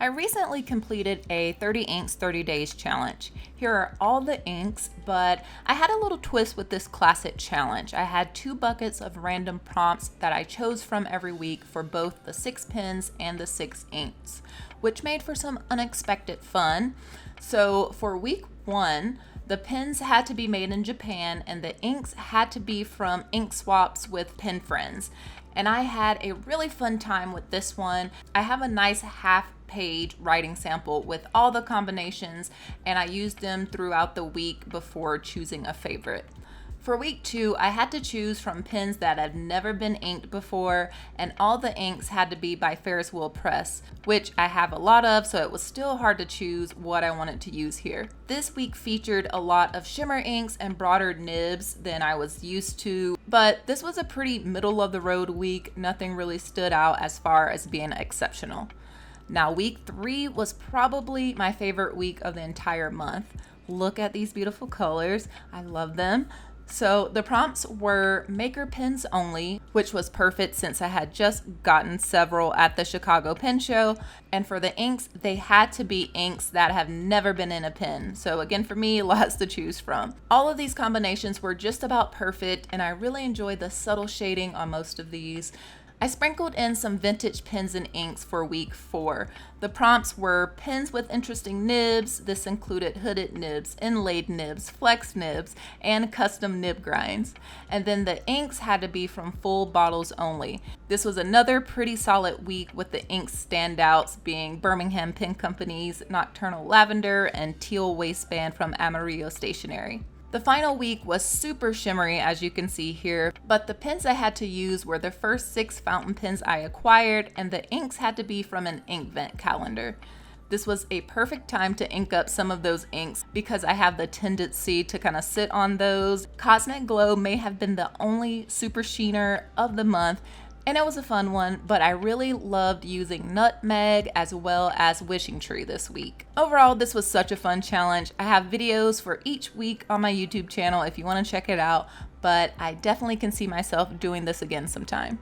I recently completed a 30 inks 30 days challenge. Here are all the inks, but I had a little twist with this classic challenge. I had 2 buckets of random prompts that I chose from every week for both the 6 pens and the 6 inks, which made for some unexpected fun. So for week 1, the pens had to be made in Japan and the inks had to be from ink swaps with pen friends. And I had a really fun time with this one. I have a nice half-page writing sample with all the combinations, and I used them throughout the week before choosing a favorite. For week 2, I had to choose from pens that had never been inked before, and all the inks had to be by Ferris Wheel Press, which I have a lot of, so it was still hard to choose what I wanted to use here. This week featured a lot of shimmer inks and broader nibs than I was used to, but this was a pretty middle of the road week. Nothing really stood out as far as being exceptional. Now, week 3 was probably my favorite week of the entire month. Look at these beautiful colors. I love them. So the prompts were maker pens only, which was perfect since I had just gotten several at the Chicago Pen Show. And for the inks, they had to be inks that have never been in a pen. So again, for me, lots to choose from. All of these combinations were just about perfect, and I really enjoyed the subtle shading on most of these. I sprinkled in some vintage pens and inks for week 4. The prompts were pens with interesting nibs. This included hooded nibs, inlaid nibs, flex nibs, and custom nib grinds. And then the inks had to be from full bottles only. This was another pretty solid week with the ink standouts being Birmingham Pen Company's Nocturnal Lavender and Teal Waistband from Amarillo Stationery. The final week was super shimmery, as you can see here, but the pens I had to use were the first 6 fountain pens I acquired, and the inks had to be from an Inkvent calendar. This was a perfect time to ink up some of those inks because I have the tendency to kind of sit on those. Cosmic Glow may have been the only super sheener of the month, and it was a fun one, but I really loved using Nutmeg as well as Wishing Tree this week. Overall, this was such a fun challenge. I have videos for each week on my YouTube channel if you want to check it out, but I definitely can see myself doing this again sometime.